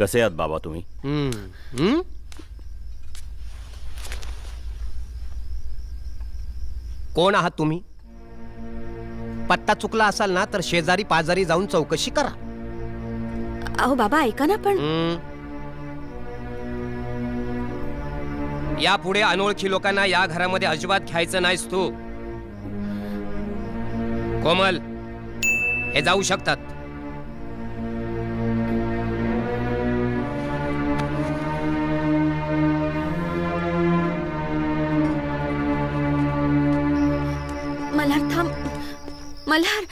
कसे आहात बाबा तुम्ही? कोण आहात तुम्ही? पत्ता चुकला असाल ना तर शेजारी पाजारी जाऊन चौकशी करा. अहो बाबा ऐका ना पण. यापुढे अनोळखी लोकांना या घरामध्ये अजिबात घ्यायचं नाहीस तू. कोमल, हे जाऊ शकतात. मल्हार थांब. मल्हार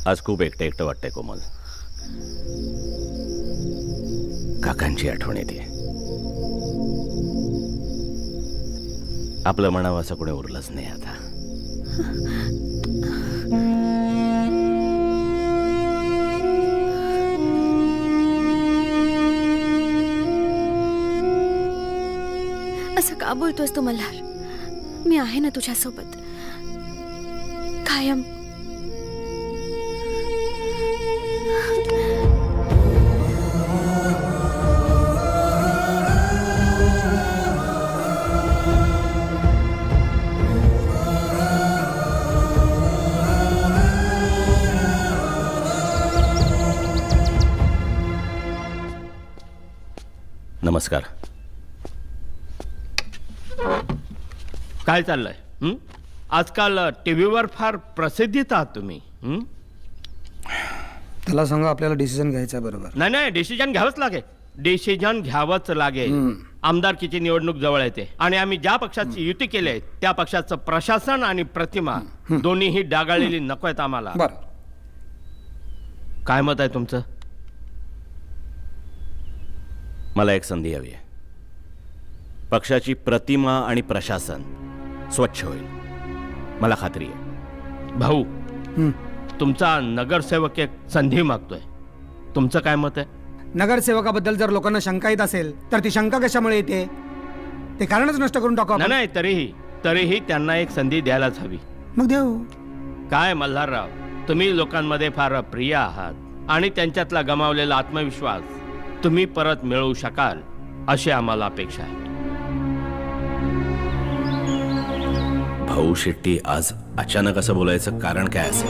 आज खूप एकटं एकटं वाटतंय कोमल. काकांची आठवण येते. आपलं म्हणावं असं कोणी उरलंच नाही आता. असं का बोलतोस तू मल्हार? मी आहे ना तुझ्यासोबत कायम. नमस्कार. काय चाललंय? आजकाल टीव्हीवर फार प्रसिद्धीत आहात तुम्ही. त्याला सांगा आपल्याला डिसिजन घ्यायचा आहे. बरोबर? नाही नाही, डिसिजन घ्यावंच लागेल. डिसिजन घ्यावंच लागेल. आमदारकीची निवडणूक जवळ येते आणि आम्ही ज्या पक्षाची युती केली आहे त्या पक्षाचं प्रशासन आणि प्रतिमा दोन्हीही डागाळलेली नको आहेत आम्हाला. बरं, काय मत आहे तुमचं? मला एक संधी हवी आहे. पक्षाची प्रतिमा आणि प्रशासन स्वच्छ होईल, मला खात्री आहे. भाऊ, तुमचा नगरसेवक एक संधी मागतोय. तुमचं काय मत आहे? नगरसेवकाबद्दल जर लोकांना शंका येत असेल तर ती शंका कशामुळे येते? ते कारणच नष्ट करून टाकू आपण. नाही, तरीही त्यांना एक संधी द्यायलाच हवी. मग देऊ. काय मल्हारराव, तुम्ही लोकांमध्ये फार प्रिय आहात आणि त्यांच्यातला गमावलेला आत्मविश्वास तुम्ही परत मिळवू शकाल अशी आम्हाला अपेक्षा आहे. भाऊ शेट्टी आज अचानक असं बोलायचं कारण काय असेल?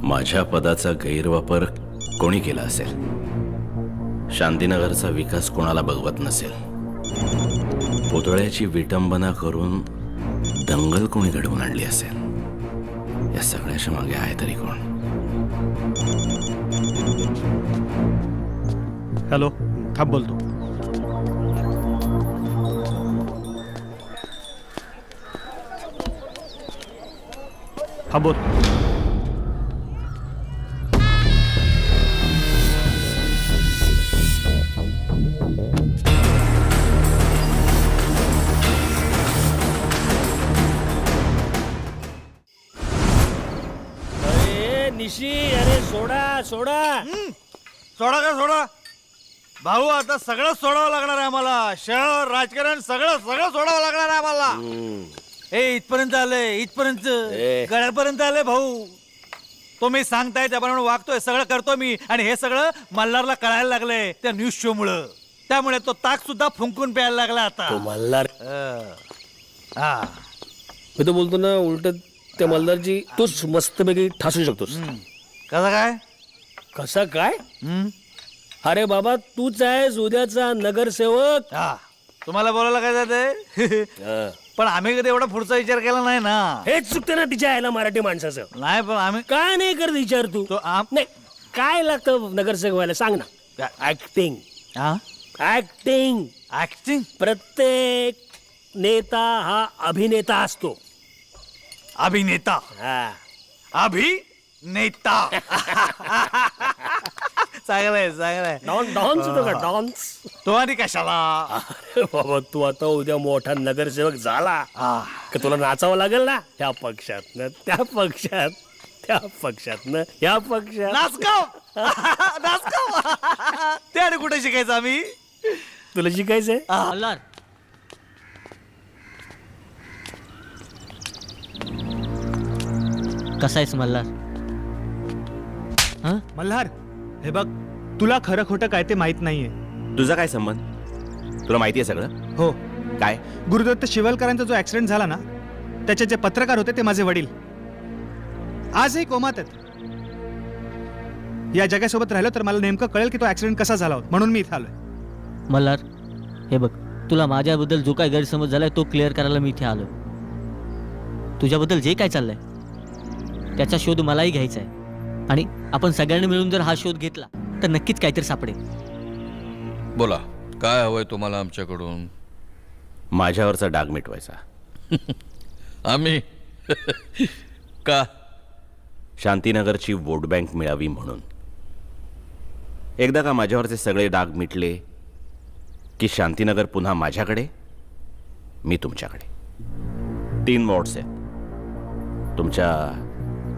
माझ्या पदाचा गैरवापर कोणी केला असेल? शांतीनगरचा विकास कोणाला बघवत नसेल? पुतळ्याची विटंबना करून दंगल कोणी घडवून आणली असेल? या सगळ्याच्या मागे आहे तरी कोण? हॅलो, थांब बोलतो. हा बोल. निशी, अरे सोडा सोडा. सोडा का सोडा भाऊ? आता सगळं सोडावं लागणार आहे आम्हाला. शहर राजकारण सगळं सोडावं लागणार आहे आम्हाला. इथपर्यंत आलंय, इथपर्यंत गळ्यापर्यंत आलंय भाऊ. तो मी सांगताय त्याप्रमाणे वागतोय, सगळं करतो मी. आणि हे सगळं मल्हारला कळायला लागलंय त्या न्यूज शो मुळे. त्यामुळे तो ताक सुद्धा फुंकून प्यायला लागला आता. मल्हार, मी तो बोलतो ना, उलट त्या मल्हारची तूच मस्तपैकी ठासू शकतोस. कसं काय? कसा काय? अरे बाबा, तूच आहेस उद्याचा नगरसेवक. तुम्हाला बोलायला काय जाते? पण आम्ही कधी एवढा पुढचा विचार केला नाही ना. हेच चुकते ना तिच्या आयला मराठी माणसाचं. नाही पण आम्ही काय नाही करत विचार तू. नाही, काय लागतं नगरसेवक व्हायला सांग ना? ऍक्टिंग. ऍक्टिंग. ऍक्टिंग. प्रत्येक नेता हा अभिनेता असतो. अभिनेता. अभिनेता. चांगलाय चांगलाय. डॉन्स होतो का? डॉन्स. तो आणि कशाला? अरे बाबा, तू आता उद्या मोठा नगरसेवक झाला का तुला नाचावं लागेल ना. त्या पक्षातनं त्या पक्षात, त्या पक्षातनं या पक्षात. नाचगाव. नाचगाव. ते आणि कुठे शिकायचं आम्ही? तुला शिकायचंय? कसा आहेस मल्हार? हां मल्हार, हे बघ, तुला खरं खोटं काय ते माहित नाहीये. तुझा काय संबंध? तुला माहिती आहे सगळं? हो, काय? गुरुदत्त शिवलकरांचा जो ऍक्सिडेंट झाला ना, त्याचे जे पत्रकार होते ते माझे वडील. आजही कोमात आहेत. या जगासोबत राहिलो तर मला नेमकं कळेल की तो ऍक्सिडेंट कसा झाला होता, म्हणून मी इथं आलोय. मल्हार, हे बघ, तुला माझ्याबद्दल जो काय गैरसमज झालाय तो क्लिअर करायला मी इथे आलो. तुझ्याबद्दल जे काय चाललंय त्याचा शोध मलाही घ्यायचा आहे, आणि आपण सगळ्यांनी मिळून जर हा शोध घेतला तर नक्कीच काहीतरी सापडेल. बोला, काय हवंय तुम्हाला आमच्याकडून? माझ्यावरचा डाग मिटवायचा. आम्ही का? शांतीनगरची वोट बँक मिळावी म्हणून. एकदा का माझ्यावरचे सगळे डाग मिटले की शांतीनगर पुन्हा माझ्याकडे, मी तुमच्याकडे. 3 वॉर्ड्स आहेत, तुमच्या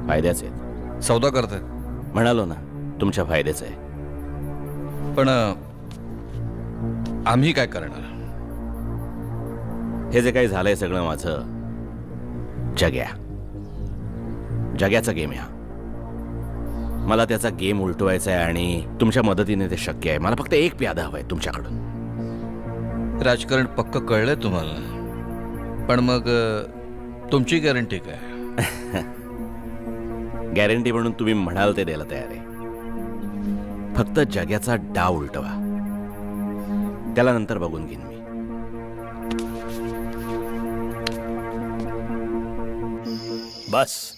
फायद्याचे आहेत. सौदा करताय? म्हणालो ना, तुमच्या फायद्याचं आहे. पण आम्ही काय करणार? हे जे काही झालंय सगळं माझं जग्याचा गेम आहे हा. मला त्याचा गेम उलटवायचा आहे आणि तुमच्या मदतीने ते शक्य आहे. मला फक्त एक प्यादा हवाय तुमच्याकडून. राजकारण पक्क कळलंय तुम्हाला, पण मग तुमची गॅरंटी काय? गॅरंटी म्हणून तुम्ही म्हणाल ते द्यायला तयार आहे. फक्त जग्याचा डाव उलटवा, त्याला नंतर बघून घेईन मी. बस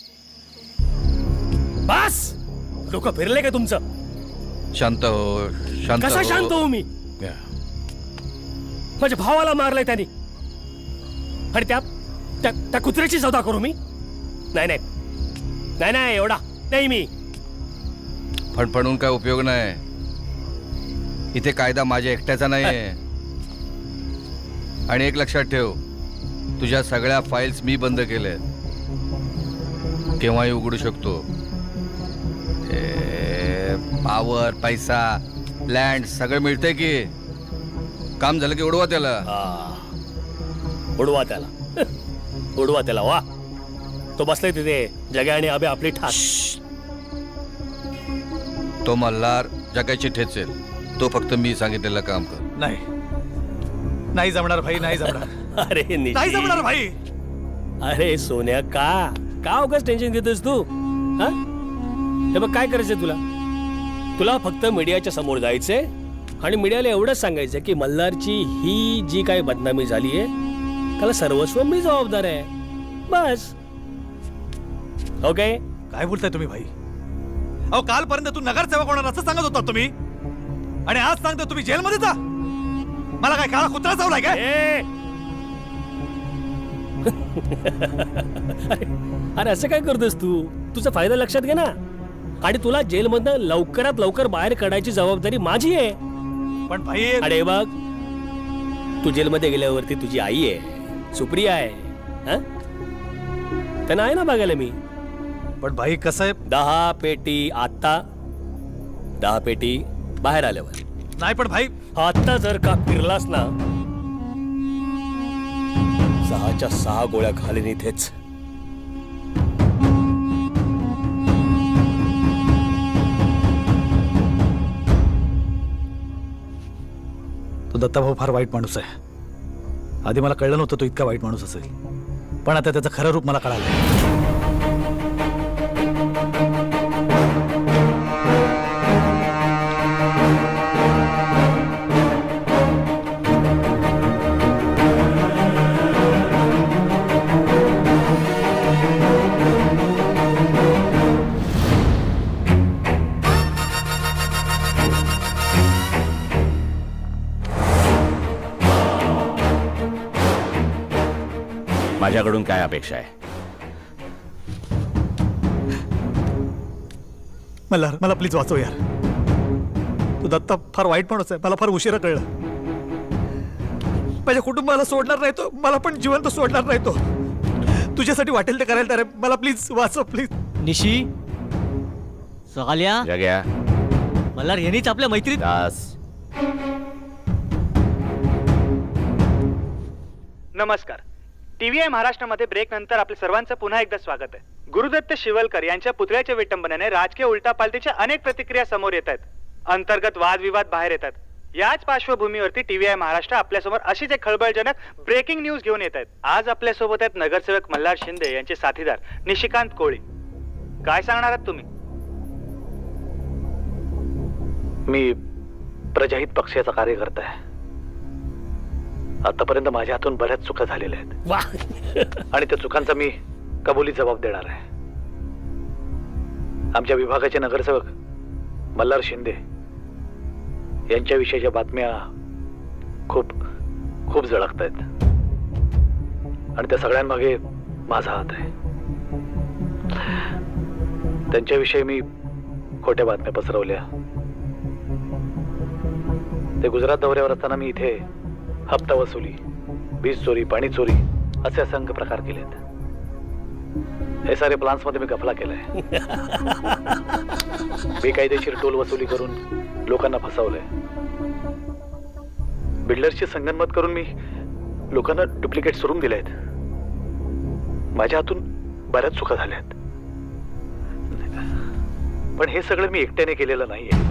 बस, डोकं फिरले का तुमचं? शांत हो, शांत कसा हो. शांत हो मी? या. माझ्या भावाला मारलंय त्यांनी, आणि त्या कुत्र्याची सौदा करू मी? नाही नाही नाही नाही, एवढा नाही मी. फणफणून काय उपयोग नाही. इथे कायदा माझ्या एकट्याचा नाहीये. आणि एक लक्षात ठेव, तुझ्या सगळ्या फाईल्स मी बंद केल्यात. केव्हाही उघडू शकतो. पावर, पैसा, लँड सगळं मिळतंय की. काम झालं की उडवा त्याला. उडवा त्याला, उडवा त्याला. वा, तो बसलाय तिथे, जगा आणि अबे आपली ठास. तो मल्हार जगाची ठेचेल. तो फक्त मी सांगितलेलं काम कर. नाही जमणार भाई, नाही जमणार. अरे नाही जमणार भाई. अरे सोन्या, का उगाच टेन्शन घेतोस तू? हा, हे बघ, काय करायचंय तुला फक्त मीडियाच्या समोर जायचंय आणि मीडियाला एवढंच सांगायचं की मल्हारची ही जी काही बदनामी झाली आहे त्याला सर्वस्व मी जबाबदार आहे. बस. ओके? काय बोलताय तुम्ही भाई? अहो, कालपर्यंत तू नगरसेवक होणार असं सांगत होता तुम्ही, आणि आज सांगतो तुम्ही जेलमध्ये जा. मला काय काळा कुत्रा चावलाय काय? अरे असं काय करतोस तू? तुझा फायदा लक्षात घे ना. आणि तुला जेलमधनं लवकरात लवकर बाहेर काढायची जबाबदारी माझी आहे. पण भाई, अरे बघ, तू जेलमध्ये गेल्यावरती तुझी आई आहे, सुप्रिया आहे, त्यांना आहे ना बघायला मी. पण भाई कसं आहे? 10 पेटी आता, 10 पेटी बाहेर आल्यावर. नाही पण भाई, आता जर का फिरलास ना, 6च्या 6 गोळ्या घालीन इथेच. तो दत्ताभाऊ फार वाईट माणूस आहे. आधी मला कळलं नव्हतं तो इतका वाईट माणूस असेल, पण आता त्याचं खरं रूप मला कळालं. माझ्याकडून काय अपेक्षा आहे? मला प्लीज वाचव यार. तो दत्ता फार वाईट माणूस आहे, मला फार उशिरा कळलं. माझ्या कुटुंबाला सोडणार नाही तो, मला पण जिवंत सोडणार नाही तो. तुझ्यासाठी वाटेल ते करायला तयार आहे. मला प्लीज वाचव, प्लीज. निशी, सगाल्या, जग्या, मल्हार यांनीच आपल्या मैत्रीत. दास. नमस्कार. TVI महाराष्ट्रामध्ये ब्रेक नंतर आपल्या सर्वांचं पुन्हा एकदा स्वागत आहे. गुरुदत्त शिवलकर यांच्या पुतळ्याच्या विटंबनेने राजकीय उलटापालटीच्या अनेक प्रतिक्रिया समोर येत आहेत. अंतर्गत वादविवाद बाहेर येतात. याच पार्श्वभूमीवरती TVI महाराष्ट्र आपल्यासमोर अशीच एक खळबळजनक ब्रेकिंग न्यूज घेऊन येत आहेत. आज आपल्यासोबत आहेत नगरसेवक मल्हार शिंदे यांचे साथीदार निशिकांत कोळी. काय सांगणार आहात तुम्ही? मी प्रजाहित पक्षाचा कार्यकर्ता आहे. आतापर्यंत माझ्या हातून बऱ्याच चुका झालेल्या आहेत वा आणि त्या चुकांचा मी कबुली जबाब देणार आहे. आमच्या विभागाचे नगरसेवक मल्हार शिंदे यांच्याविषयीच्या बातम्या खूप खूप झळकत आहेत आणि त्या सगळ्यांमागे माझा हात आहे. त्यांच्याविषयी मी खोट्या बातम्या पसरवल्या. ते गुजरात दौऱ्यावर असताना मी इथे हप्ता वसुली, वीज चोरी, पाणी चोरी असे असंख्य प्रकार केलेत. हे सारे प्लान्स मध्ये मी गफला केलाय. बेकायदेशीर टोल वसुली करून लोकांना फसवलंय. बिल्डर्सची संगनमत करून मी लोकांना डुप्लिकेट सोडून दिलेत. माझ्या हातून बऱ्याच चुका झाल्यात, पण हे सगळं मी एकट्याने केलेलं नाहीये.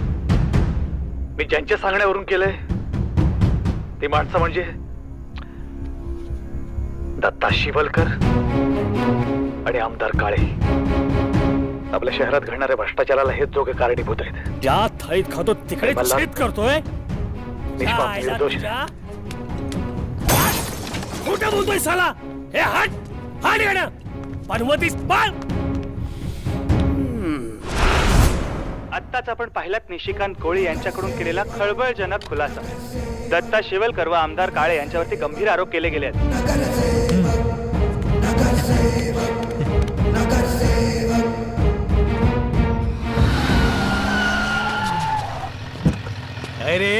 मी ज्यांच्या सांगण्यावरून केलंय ती माणसं म्हणजे दत्ता शिवलकर आणि आमदार काळे. आपल्या शहरात घडणाऱ्या भ्रष्टाचाराला हेच दोघे कारणीभूत आहेत. ज्या थाळीत खातो तिकडे मल्हार- छेद करतोय. निष्पाप निर्दोष आहे. खोटं बोलतोय साला. हे हट हट गाड्या पनवतीस पाळ. आत्ताच आपण पाहिलात निशिकांत कोळी यांच्याकडून केलेला खळबळजनक खुलासा. दत्ता शिवलकर व आमदार काळे यांच्यावरती गंभीर आरोप केले गेले आहेत. अरे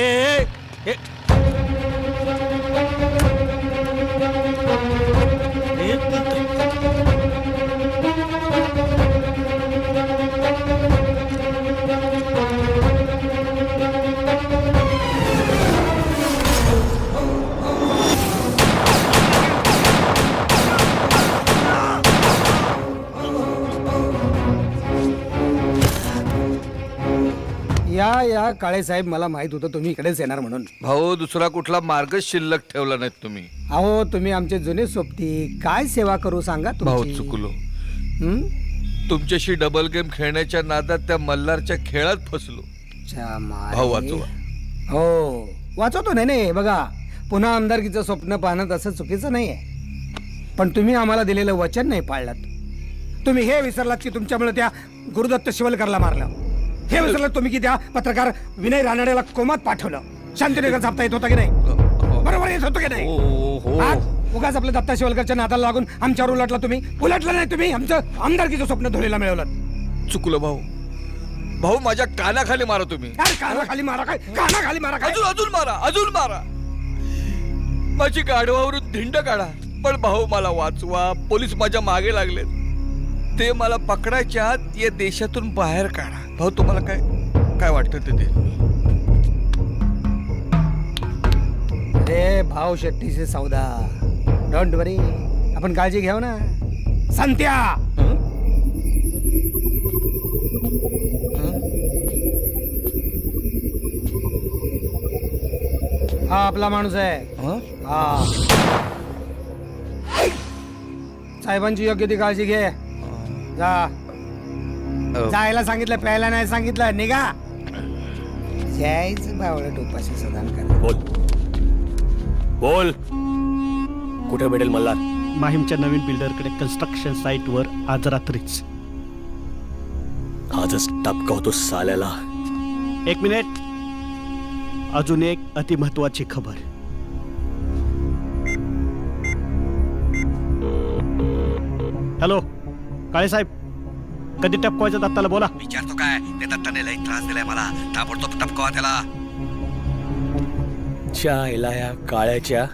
या काळे साहेब, मला माहित होतं तुम्ही इकडेच येणार म्हणून. भाऊ दुसरा कुठला मार्गच शिल्लक ठेवला नाहीत तुम्ही. अहो, तुम्ही आमचे जुने सोबती, काय सेवा करू सांगा भाऊ तुमची. चुकलो. हं? तुमच्याशी डबल गेम खेळण्याच्या नादात त्या मल्हारच्या खेळात फसलो. च्या मारे. भाऊ वाचवा. हो, वाचवतो नाही बघा. पुन्हा आमदारकीचं स्वप्न पाहणं तसं चुकीचं नाहीये, पण तुम्ही आम्हाला दिलेलं वचन नाही पाळलं. तुम्ही हे विसरलात की तुमच्यामुळे त्या गुरुदत्त शिवलकरला मारलं. हे विसरलात तुम्ही की त्या पत्रकार विनय रानडेला कोमात पाठवलं. शांतीनगर छापता येत होता की नाही? बरोबर येत होतं की नाही? उगाच आपल्या दत्ता शिवलकरच्या नादाला लागून आमच्यावर उलटला तुम्ही. उलटलं नाही तुम्ही, आमचं आमदारकीचं स्वप्न धुळीला मिळवलं. चुकलो भाऊ. भाऊ माझ्या कानाखाली मारा तुम्ही. अरे कानाखाली मारा काय? कानाखाली मारा काय? अजून मारा, अजून मारा. माझी गाढवावरून धिंड काढा, पण भाऊ मला वाचवा. पोलीस माझ्या मागे लागलेत. ते मला पकडायच्या आत या देशातून बाहेर काढा. भाऊ तुम्हाला काय काय वाटतं ते? अरे भाव शेट्टीचे सौदा. डोंट वरी, आपण काळजी घेऊ ना. संत्या, हा आपला माणूस आहे. हा, साहेबांची योग्य ती काळजी घे. जा. जायला सांगितलं, प्यायला नाही सांगितलं. निघा. जायचं बावळं टोपाशी सदान करा. बोल बोल. कुठे भेटेल मल्हार? माहीमच्या नवीन बिल्डरकडे कन्स्ट्रक्शन साईटवर आज रात्रीच. आजच टपकावतो साल्याला. एक मिनिट, अजून एक अतिमहत्वाची खबर. हॅलो काळे साहेब, कधी टपकवायचं दत्ताला बोला. विचारतो काय? ते दत्ताने लई त्रास दिलाय मला. ताबडतोब टपकवा त्याला. च्या या काळ्याच्या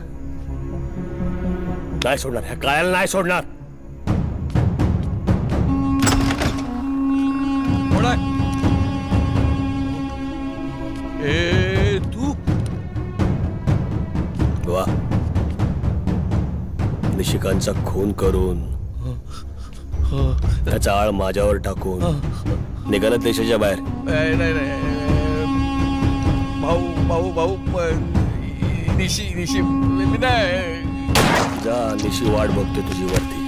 नाही सोडणार. ह्या काळ्याला नाही सोडणार. कोण आहे? ए तू वा निशिकांचा खून करून त्याचा आळ माझ्यावर टाकून निघाला देशाच्या बाहेर. भाऊ भाऊ भाऊ निशी निशी नाही. जा, निशी वाट बघते तुझी वरती.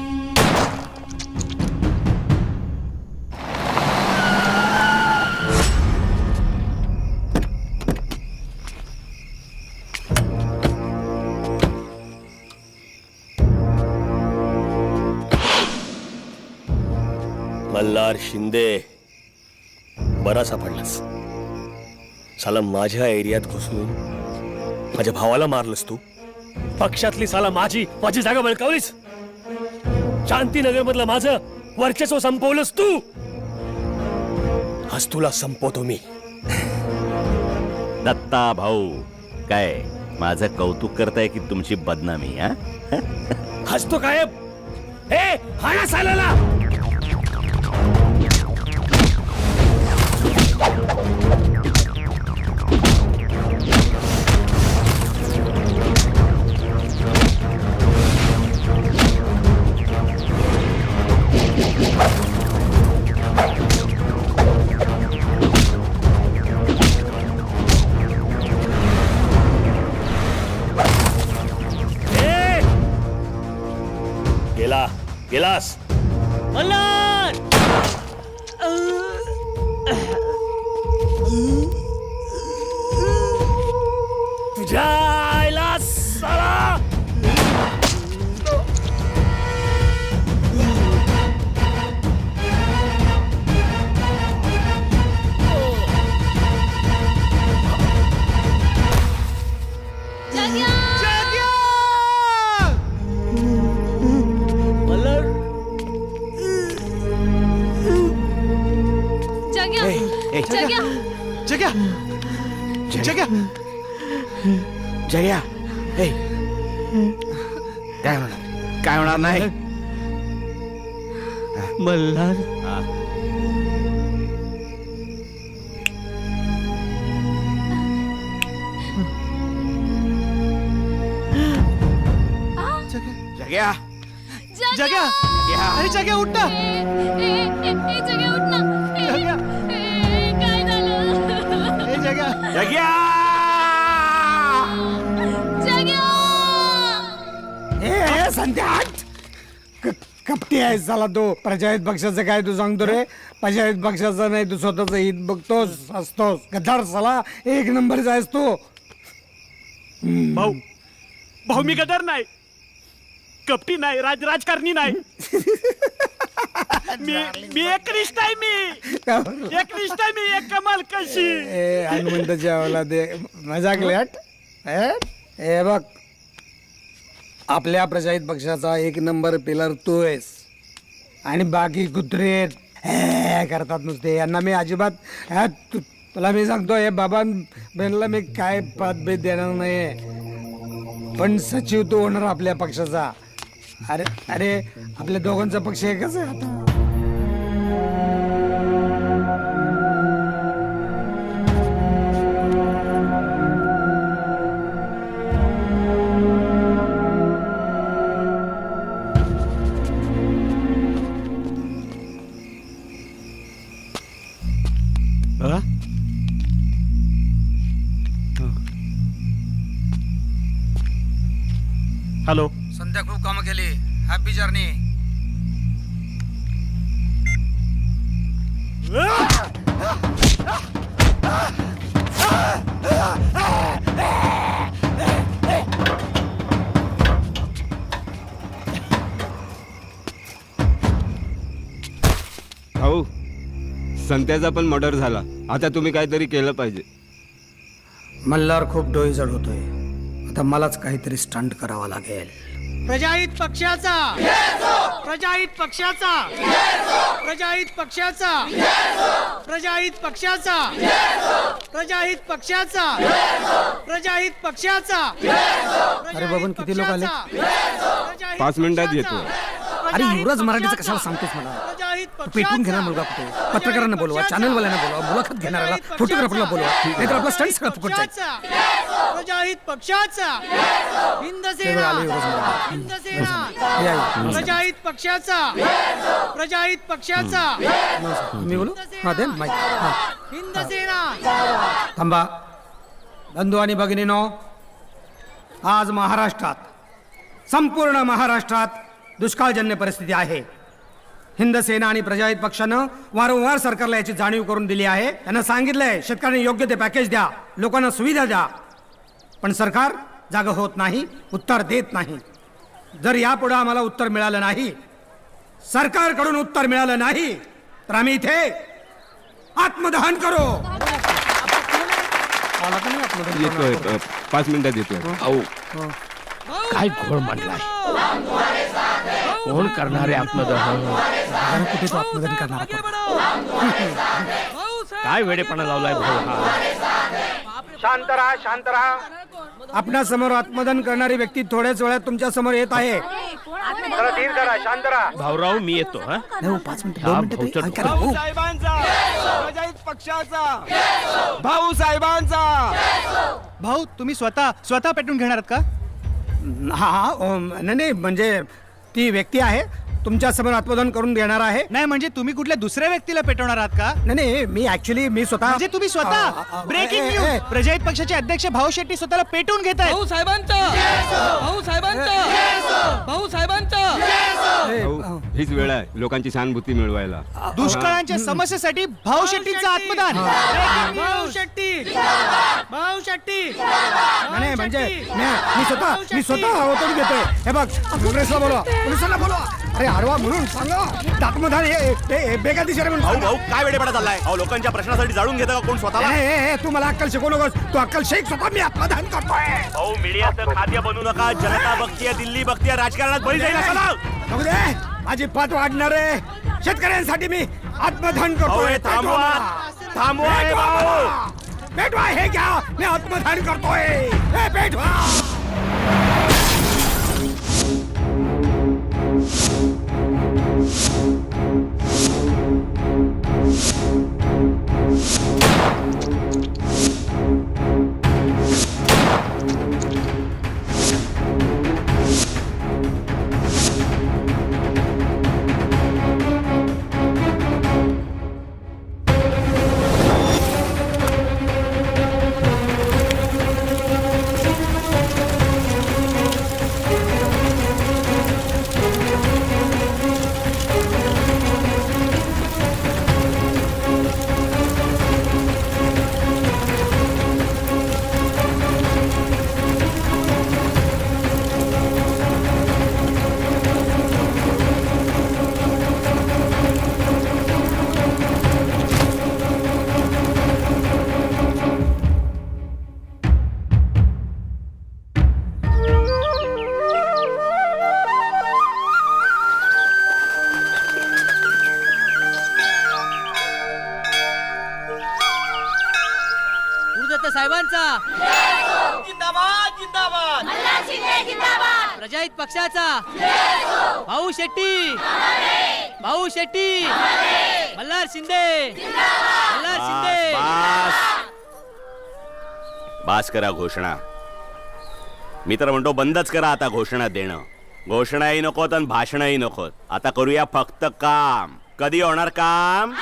मल्हार शिंदे, बरा सापडलास. साला माझ्या एरियात घुसून माझ्या भावाला मारलंस तू. पक्षातली साला माझी जागा बळकावलीस. शांतीनगर मधलं माझं वर्चस्व संपवलंस तू. आज तुला संपवतो मी. दत्ता भाऊ, काय माझं कौतुक करताय की तुमची बदनामी? हा, हसतो काय? हे हाणा सालाला. गेलास मल्हार. तुझ्या आईला साला. जग्या जग्या जया, हे काय होणार? काय होणार नाही? मल्हार. जग्या, जग्या, अरे जग्या उठ ना. जग्या, ए जग्या. जग्या, ए संध्या हट. कपटी आहे साला तो. प्रजाहित पक्षाचं काय तू सांगतो रे? प्रजाहित पक्षाचं नाही, तू स्वतःच हित बघतोस, असतोस. गद्दार साला, एक नंबर आहेस तू. भाऊ भाऊ मी गदर नाही, कपटी नाही, राजकारणी नाही. मी एकनिष्ठ आहे. मी एकनिष्ठ आहे. मी एक कमाल कशी. ए हनुमंताच्या आवला दे मजाक लेट. ए बघ, आपल्या प्रजाहित पक्षाचा एक नंबर पिलर तू आहेस. आणि बाकी कुत्रे हे करतात नुसते. यांना मी अजिबात तुला मी सांगतो, हे बाबा बहिणीला मी काय पदभेद देणार नाही. पण सचिव तू होणार आपल्या पक्षाचा. अरे अरे आपल्या दोघांचा पक्ष एकच आहे आता. हॅलो. संध्या खूप कामं केली. Happy journey. भाऊ, संत्याचा पण मर्डर झाला. आता तुम्ही काहीतरी केलं पाहिजे. मल्हार खूप डोई जड होतोय. आता मलाच काहीतरी स्टंट करावा लागेल. प्रजाहित पक्षाचा, प्रजाहित पक्षाचा, प्रजाहित पक्षाचा, प्रजाहित पक्षाचा, प्रजाहित पक्षाचा, प्रजाहित पक्षाचा. अरे बाबा, किती लोक आले? 5 मिनिटात येतो. अरे युवराज मराठीचं कशाला सांगतोस मला? तू पेटून घेणार मुलगा कुठे? पत्रकारांना बोलवा, चॅनलवाल्यांना बोलवा, मुलाखत घेणाऱ्याला, फोटोग्राफरला बोलवा, नाहीतर आपला स्टंट सगळं फुकट जाईल. प्रजाहित पक्षाचा हे बघ, आले युवराज मराठे. या, या. प्रजाहित पक्षाचा प्रजाहित पक्षाचा मी बोलू? हा दे माईक. हा. हिंद सेना थांबा. बंधू आणि भगिनीनो, आज महाराष्ट्रात, संपूर्ण महाराष्ट्रात दुष्काळजन्य परिस्थिती आहे. हिंद सेना आणि प्रजाहित पक्षानं वारंवार सरकारला याची जाणीव करून दिली आहे. त्यांना सांगितलंय शेतकऱ्यांना योग्य ते पॅकेज द्या, लोकांना सुविधा द्या, पण सरकार जागं होत नाही, उत्तर देत नाही. जर यापुढे आम्हाला उत्तर मिळालं नाही, सरकारकडून उत्तर मिळालं नाही, तर आम्ही इथे आत्मदहन करू. आला का नाही आत्मदहन? येतोय 5 मिनिटात येतोय. भाऊ काय घोळ मांडलाय? कोण करणार आहे आत्मदहन? अरे कुठे तो आत्मदहन करणार आपण? काय वेडेपणा लावलाय भाऊ हा? शांत राहा, शांत राहा. आपल्या समोर आत्मदहन करणारी व्यक्ती थोड्याच वेळात तुमच्या समोर येत आहे. जरा धीर धरा, शांत राहा. भाऊराव मी येतो हा. नाही, 5 मिनिटं, हा, 2 मिनिटं तरी भाऊचं ऐका ना, भाऊ. भाऊ साहेबांचा. भाऊ तुम्ही स्वतः पेटून घेणार आहात का? हा हा, नाही नाही, म्हणजे ती व्यक्ती आहे तुमच्या समोर आत्मदहन करून देणार आहे. नाही म्हणजे तुम्ही कुठल्या दुसऱ्या व्यक्तीला पेटवणार आहात का? नाही नाही, मी ऍक्च्युली मी स्वतः. म्हणजे तुम्ही स्वतः ब्रेकिंग न्यूज, प्रजाहित पक्षाचे अध्यक्ष भाऊ शेट्टी स्वतःला पेटून घेत आहेत. भाऊ साहेबांचा भाऊ साहेबांचा भाऊ साहेबांचा. भाऊ, हीच वेळ आहे लोकांची सहानुभूती मिळवायला. दुष्काळाच्या समस्येसाठी भाऊ शेट्टींचं आत्मदान. भाऊ शेट्टी भाऊ शेट्टी. नाही म्हणजे मी स्वतः ओतून घेतोय. हे बघ, काँग्रेसला बोलवा, पोलिसांना बोलवा. अरे हरवा म्हणून सांगा, आत्मदान हे बेकायदेशीर आहे म्हणून भाऊ सांगा. भाऊ काय वेडेपणा चाललाय? अहो लोकांच्या प्रश्नासाठी जाळून घेता का कोण स्वतःला? तू मला अक्कल शिकवू नकोस. तू अक्कल शेख, स्वतः मी आत्मदान करतोय. भाऊ मीडियाचं खाद्य बनवू नका. जनता बघतीये, दिल्ली बघतीये, राजकारणात बळी जाईल असा. बघू दे, माझी पाठ वाढणार आहे. शेतकऱ्यांसाठी मी आत्मदान करतोय. थांबवा थांबवा हे भाऊ. पेटवा, हे घ्या, मी आत्मदान करतोय. हे पेटवा. साहेबांचा जिंदाबाद जिंदाबाद. प्रजाहित पक्षाचा भाऊ शेट्टी भाऊ शेट्टी. मल्हार शिंदे मल्हार शिंदे. बास करा घोषणा. मी तर म्हणतो बंदच करा आता घोषणा देणं. घोषणाही नकोत आणि भाषणही नकोत. आता करूया फक्त काम. कधी होणार काम?